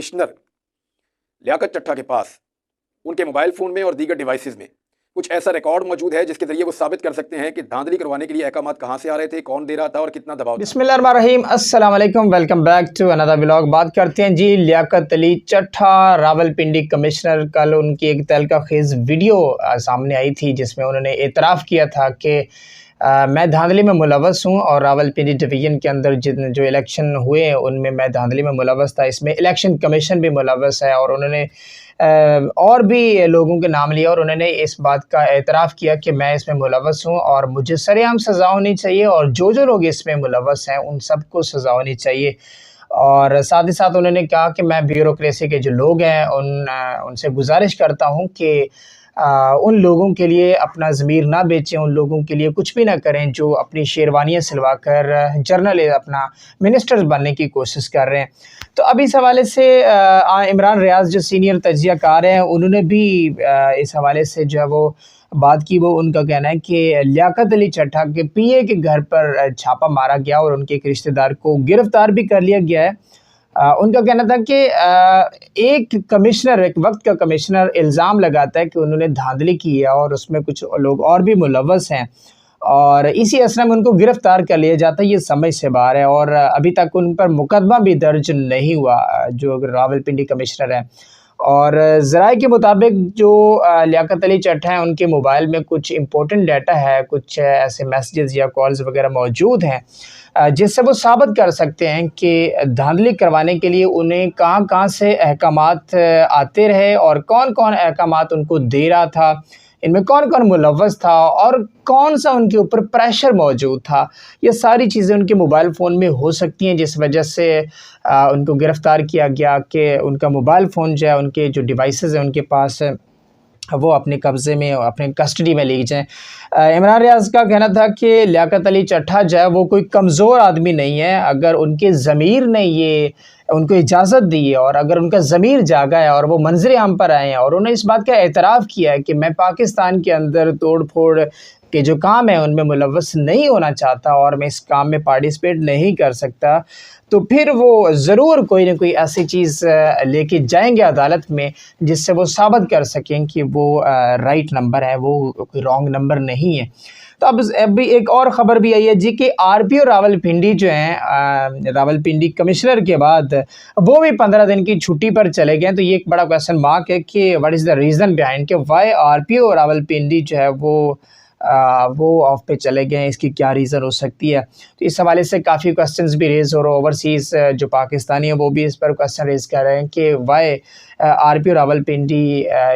Commissioner Liaquat चट्टा के पास उनके मोबाइल फ़ोन में और दीगर डिवाइसेस में कुछ ऐसा रिकॉर्ड मौजूद है जिसके ज़रिए वो साबित कर सकते हैं कि धांधली करवाने के लिए अहकामात कहाँ से आ रहे थे, कौन दे रहा था और कितना दबाव। बिस्मिल्लाहिर्रहमानिर्रहीम, अस्सलाम वालेकुम, welcome back to another vlog. बात करते हैं जी लियाकत अली चट्टा, रावलपिंडी कमिश्नर। कल उनकी एक तहलका-खेज़ वीडियो सामने आई थी जिसमें उन्होंने एतराफ़ किया था कि मैं धांधली में मुलव्वस हूँ और रावलपिंडी डिवीज़न के अंदर जो इलेक्शन हुए हैं उनमें मैं धांधली में मुलव्वस था। इसमें इलेक्शन कमीशन भी मुलव्वस है और उन्होंने और भी लोगों के नाम लिया और उन्होंने इस बात का एतराफ़ किया कि मैं इसमें मुलव्वस हूँ और मुझे सरेआम सज़ा होनी चाहिए और जो लोग इसमें मुलव्वस हैं उन सबको सज़ा होनी चाहिए। और साथ ही साथ उन्होंने कहा कि मैं ब्यूरोक्रेसी के जो लोग हैं उनसे गुजारिश करता हूँ कि उन लोगों के लिए अपना ज़मीर ना बेचें, उन लोगों के लिए कुछ भी ना करें जो अपनी शेरवानियाँ सिलवा कर जर्नल अपना मिनिस्टर्स बनने की कोशिश कर रहे हैं। तो अब इस हवाले से इमरान रियाज जो सीनियर तज्ज़ियाकार हैं उन्होंने भी इस हवाले से जो है वो बात की। वो उनका कहना है कि लियाकत अली चट्टा के पीए के घर पर छापा मारा गया और उनके एक रिश्तेदार को गिरफ़्तार भी कर लिया गया है। उनका कहना था कि एक वक्त का कमिश्नर इल्ज़ाम लगाता है कि उन्होंने धांधली की है और उसमें कुछ लोग और भी मुलव्वस हैं और इसी असना में उनको गिरफ़्तार कर लिया जाता है। ये समझ से बाहर है और अभी तक उन पर मुकदमा भी दर्ज नहीं हुआ जो रावलपिंडी कमिश्नर हैं। और ज़राए के मुताबिक जो लियाकत अली चट्टा हैं उनके मोबाइल में कुछ इम्पोर्टेंट डाटा है, कुछ ऐसे मैसेजेस या कॉल्स वगैरह मौजूद हैं जिससे वो साबित कर सकते हैं कि धांधली करवाने के लिए उन्हें कहाँ से अहकामात आते रहे और कौन कौन अहकामात उनको दे रहा था, इनमें कौन कौन मुलव्वस था और कौन सा उनके ऊपर प्रेशर मौजूद था। ये सारी चीज़ें उनके मोबाइल फ़ोन में हो सकती हैं जिस वजह से उनको गिरफ़्तार किया गया कि उनका मोबाइल फ़ोन जो है, उनके जो डिवाइसेस हैं उनके पास वो अपने कब्ज़े में अपने कस्टडी में ली जाएँ। इमरान रियाज का कहना था कि लियाकत अली चट्टा जो है वो कोई कमज़ोर आदमी नहीं है। अगर उनके ज़मीर ने ये उनको इजाज़त दी है और अगर उनका ज़मीर जागा है और वो मंज़र आम पर आए हैं और उन्होंने इस बात का एतराफ़ किया है कि मैं पाकिस्तान के अंदर तोड़ फोड़ के जो काम है उनमें मुलव्वस नहीं होना चाहता और मैं इस काम में पार्टिसिपेट नहीं कर सकता, तो फिर वो ज़रूर कोई ना कोई ऐसी चीज़ लेके जाएंगे अदालत में जिससे वो साबित कर सकें कि वो राइट नंबर है, वो कोई रॉन्ग नंबर नहीं है। तो अब अभी एक और ख़बर भी आई है जी कि आरपीओ रावलपिंडी जो हैं रावलपिंडी कमिश्नर के बाद वो भी 15 दिन की छुट्टी पर चले गए। तो ये एक बड़ा क्वेश्चन मार्क है कि what is the reason behind कि वाई आरपीओ रावलपिंडी जो है वो ऑफ पे चले गए हैं, इसकी क्या रीज़न हो सकती है। तो इस हवाले से काफ़ी क्वेश्चंस भी रेज़ हो रहे हैं। ओवरसीज़ जो पाकिस्तानी है वो भी इस पर क्वेश्चन रेज़ कर रहे हैं कि why RPO Rawalpindi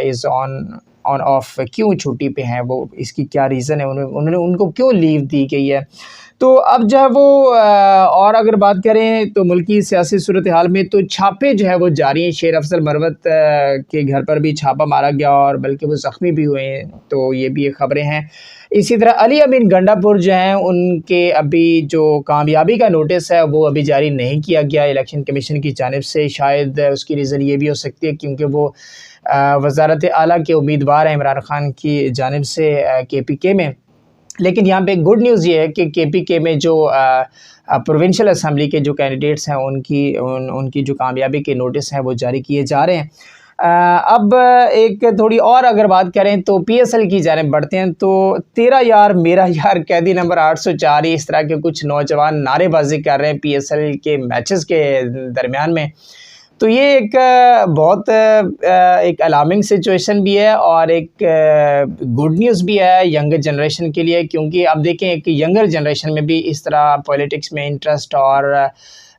is on off, क्यों छुट्टी पे हैं वो, इसकी क्या रीज़न है, उन्होंने उनको क्यों लीव दी गई है। तो अब जो है वो और अगर बात करें तो मुल्की सियासी सूरत हाल में तो छापे जो है वो जारी हैं। शेर अफजल मरवत के घर पर भी छापा मारा गया और बल्कि वो ज़ख्मी भी हुए हैं, तो ये भी एक ख़बरें हैं। इसी तरह अली अमीन गंडापुर जो हैं उनके अभी जो कामयाबी का नोटिस है वो अभी जारी नहीं किया गया इलेक्शन कमीशन की जानिब से। शायद उसकी रीज़न ये भी हो सकती है क्योंकि वो वज़ारत आला के उम्मीदवार हैं इमरान खान की जानिब से KPK में। लेकिन यहाँ पे गुड न्यूज़ ये है कि KPK में जो प्रोविंशियल असम्बली के जो कैंडिडेट्स हैं उनकी जो कामयाबी के नोटिस हैं वो जारी किए जा रहे हैं। अब एक थोड़ी और अगर बात करें तो PSL की जानिब बढ़ते हैं। तो तेरा यार मेरा यार, कैदी नंबर 804, इस तरह के कुछ नौजवान नारेबाजी कर रहे हैं PSL के मैचेस के दरमियान में। तो ये एक बहुत एक अलार्मिंग सिचुएशन भी है और एक गुड न्यूज़ भी है यंगर जनरेशन के लिए, क्योंकि अब देखें एक यंगर जनरेशन में भी इस तरह पॉलिटिक्स में इंटरेस्ट और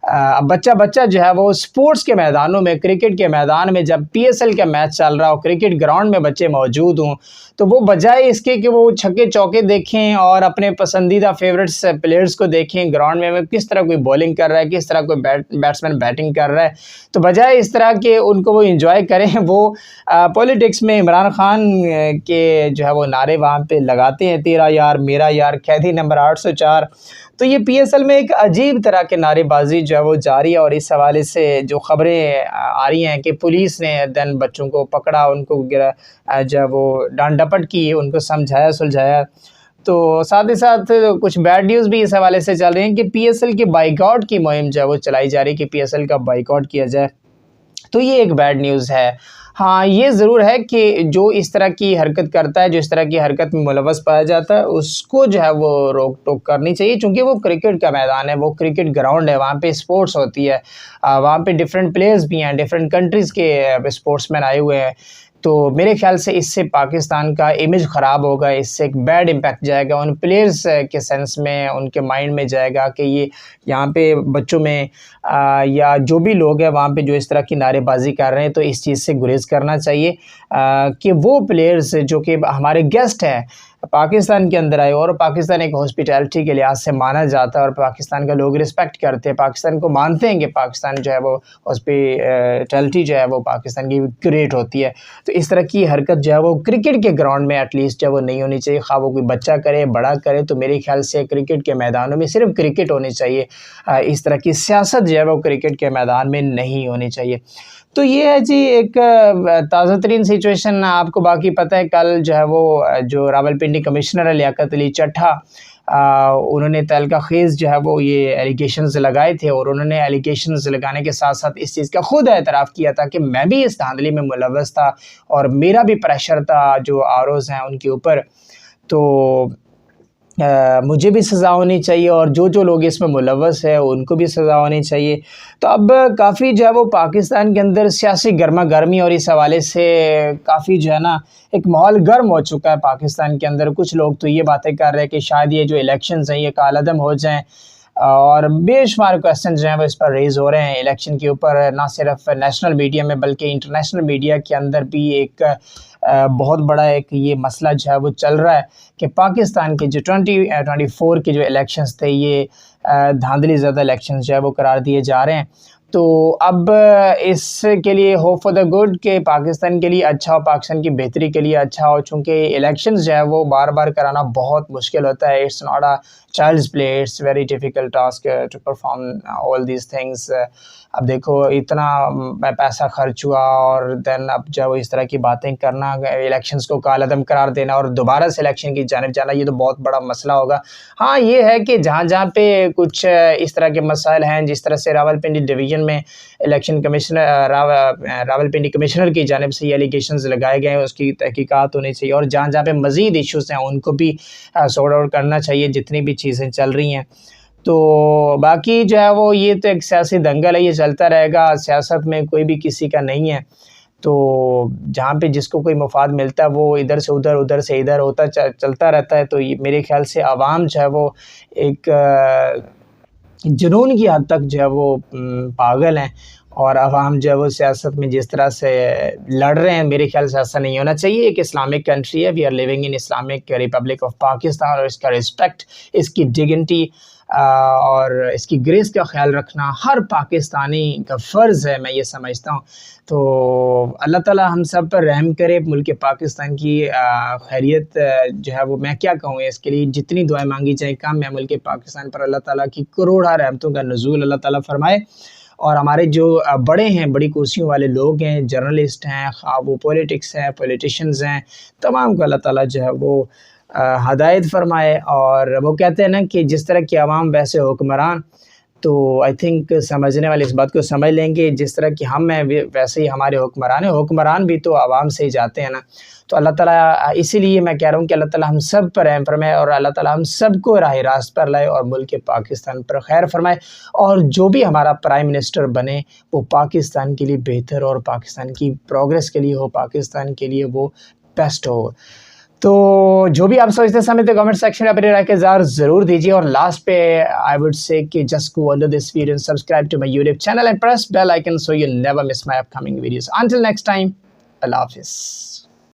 अब बच्चा जो है वो स्पोर्ट्स के मैदानों में, क्रिकेट के मैदान में जब PSL का मैच चल रहा हो, क्रिकेट ग्राउंड में बच्चे मौजूद हों, तो वो बजाय इसके कि वो छक्के चौके देखें और अपने पसंदीदा फेवरेट्स प्लेयर्स को देखें ग्राउंड में किस तरह कोई बॉलिंग कर रहा है, किस तरह कोई बैट्समैन बैटिंग कर रहा है, तो बजाय इस तरह के उनको वो इंजॉय करें, वो पॉलिटिक्स में इमरान खान के जो है वो नारे वहाँ पे लगाते हैं, तेरा यार मेरा यार, कैदी नंबर 804। तो ये PSL में एक अजीब तरह के नारेबाजी जो है वो जारी है और इस हवाले से जो ख़बरें आ रही हैं कि पुलिस ने देन बच्चों को पकड़ा, उनको जो है वो डांट डपट की, उनको समझाया सुलझाया। तो साथ ही साथ कुछ बैड न्यूज़ भी इस हवाले से चल रहे हैं कि PSL के बाइकआउट की मुहिम जो है वो चलाई जा रही है कि PSL का बाइकआउट किया जाए। تو یہ ایک بیڈ نیوز ہے۔ ہاں یہ ضرور ہے کہ جو اس طرح کی حرکت کرتا ہے، جو اس طرح کی حرکت میں ملوث پایا جاتا ہے، اس کو جو ہے وہ روک ٹوک کرنی چاہیے، چونکہ وہ کرکٹ کا میدان ہے، وہ کرکٹ گراؤنڈ ہے، وہاں پہ اسپورٹس ہوتی ہے، وہاں پہ ڈفرینٹ پلیئرز بھی ہیں، ڈفرینٹ کنٹریز کے اسپورٹس مین آئے ہوئے ہیں۔ تو میرے خیال سے اس سے پاکستان کا امیج خراب ہوگا، اس سے ایک بیڈ امپیکٹ جائے گا ان پلیئرز کے سینس میں، ان کے مائنڈ میں جائے گا کہ یہ یہاں پہ بچوں میں یا جو بھی لوگ ہیں وہاں پہ جو اس طرح کی نعرے بازی کر رہے ہیں، تو اس چیز سے گریز کرنا چاہیے کہ وہ پلیئرز جو کہ ہمارے گیسٹ ہیں پاکستان کے اندر آئے، اور پاکستان ایک ہاسپٹیلٹی کے لحاظ سے مانا جاتا ہے، اور پاکستان کا لوگ رسپیکٹ کرتے ہیں، پاکستان کو مانتے ہیں کہ پاکستان جو ہے وہ ہاسپٹیلٹی جو ہے وہ پاکستان کی گریٹ ہوتی ہے۔ تو اس طرح کی حرکت جو ہے وہ کرکٹ کے گراؤنڈ میں ایٹ لیسٹ جو ہے وہ نہیں ہونی چاہیے، خواہ وہ کوئی بچہ کرے بڑا کرے۔ تو میرے خیال سے کرکٹ کے میدانوں میں صرف کرکٹ ہونی چاہیے، اس طرح کی سیاست جو ہے وہ کرکٹ کے میدان میں نہیں ہونی چاہیے۔ تو یہ ہے جی ایک تازہ ترین سچویشن۔ آپ کو باقی پتہ ہے کل جو ہے وہ جو راولپنڈی کمشنر ہے لیاقت علی چٹھا، انہوں نے تہلکہ خیز جو ہے وہ یہ ایلیگیشنز لگائے تھے، اور انہوں نے ایلیگیشنز لگانے کے ساتھ ساتھ اس چیز کا خود اعتراف کیا تھا کہ میں بھی اس دھاندلی میں ملوث تھا، اور میرا بھی پریشر تھا جو آروز ہیں ان کے اوپر، تو مجھے بھی سزا ہونی چاہیے، اور جو لوگ اس میں ملوث ہے ان کو بھی سزا ہونی چاہیے۔ تو اب کافی جو ہے وہ پاکستان کے اندر سیاسی گرما گرمی، اور اس حوالے سے کافی جو ہے نا ایک ماحول گرم ہو چکا ہے پاکستان کے اندر۔ کچھ لوگ تو یہ باتیں کر رہے ہیں کہ شاید یہ جو الیکشنز ہیں یہ کالعدم ہو جائیں، اور بے شمار کویسچن جو ہیں وہ اس پر ریز ہو رہے ہیں الیکشن کے اوپر، نہ صرف نیشنل میڈیا میں بلکہ انٹرنیشنل میڈیا کے اندر بھی ایک بہت بڑا ایک یہ مسئلہ جو ہے وہ چل رہا ہے کہ پاکستان کے جو 2024 کے جو الیکشنز تھے یہ دھاندلی زدہ الیکشنز جو ہے وہ قرار دیے جا رہے ہیں۔ تو اب اس کے لیے ہوپ فار دا گڈ کہ پاکستان کے لیے اچھا ہو، پاکستان کی بہتری کے لیے اچھا ہو، چونکہ الیکشنز جو ہے وہ بار بار کرانا بہت مشکل ہوتا ہے۔ It's not a child's play, it's very difficult task to perform all these things. اب دیکھو اتنا پیسہ خرچ ہوا، اور دین اب جو اس طرح کی باتیں کرنا، الیکشنز کو کالعدم قرار دینا اور دوبارہ سے الیکشن کی جانب جانا، یہ تو بہت بڑا مسئلہ ہوگا۔ ہاں یہ ہے کہ جہاں پہ کچھ اس طرح کے مسائل ہیں، جس طرح سے راولپنڈی ڈویژن میں الیکشن کمشنر راولپنڈی کمشنر کی جانب سے یہ ایلیگیشنز لگائے گئے ہیں، اس کی تحقیقات ہونی چاہیے، اور جہاں پہ مزید ایشوز ہیں ان کو بھی سارٹ آؤٹ کرنا چاہیے، جتنی بھی چیزیں چل رہی ہیں۔ تو باقی جو ہے وہ یہ تو ایک سیاسی دنگل ہے، یہ چلتا رہے گا، سیاست میں کوئی بھی کسی کا نہیں ہے۔ تو جہاں پہ جس کو کوئی مفاد ملتا ہے وہ ادھر سے ادھر، ادھر سے ادھر ہوتا چلتا رہتا ہے۔ تو میرے خیال سے عوام جو ہے وہ ایک جنون کی حد تک جو ہے وہ پاگل ہیں، اور عوام جو ہے وہ سیاست میں جس طرح سے لڑ رہے ہیں، میرے خیال سے ایسا نہیں ہونا چاہیے۔ ایک اسلامک کنٹری ہے، we are living in Islamic republic of Pakistan, اور اس کا رسپیکٹ، اس کی ڈگنٹی اور اس کی گریس کا خیال رکھنا ہر پاکستانی کا فرض ہے، میں یہ سمجھتا ہوں۔ تو اللہ تعالیٰ ہم سب پر رحم کرے، ملک پاکستان کی خیریت جو ہے وہ میں کیا کہوں، اس کے لیے جتنی دعائیں مانگی جائیں کم ہے۔ ملک پاکستان پر اللہ تعالیٰ کی کروڑا رحمتوں کا نزول اللہ تعالیٰ فرمائے، اور ہمارے جو بڑے ہیں، بڑی کرسیوں والے لوگ ہیں، جرنلسٹ ہیں، خواہ وہ پولیٹکس ہیں، پولیٹیشنز ہیں، تمام کو اللہ تعالیٰ جو ہے وہ ہدایت فرمائے۔ اور وہ کہتے ہیں نا کہ جس طرح کی عوام ویسے حکمران، تو آئی تھنک سمجھنے والے اس بات کو سمجھ لیں گے، جس طرح کی ہم ہیں ویسے ہی ہمارے حکمران ہیں، حکمران بھی تو عوام سے ہی جاتے ہیں نا۔ تو اللہ تعالیٰ اسی لیے میں کہہ رہا ہوں کہ اللہ تعالیٰ ہم سب پر رحم فرمائے، اور اللہ تعالیٰ ہم سب کو راہ راست پر لائے، اور ملک پاکستان پر خیر فرمائے، اور جو بھی ہمارا پرائم منسٹر بنے وہ پاکستان کے لیے بہتر، اور پاکستان کی پروگریس کے لیے ہو، پاکستان کے لیے وہ بیسٹ ہو۔ تو جو بھی آپ سوچتے سمجھتے کمنٹ سیکشن میں اپنے رائے کے اظہار ضرور دیجیے، اور لاسٹ پہ آئی وڈ سے کہ just go under this video and subscribe to my YouTube channel and press bell icon so you never miss my upcoming videos. Until next time, اللہ حافظ۔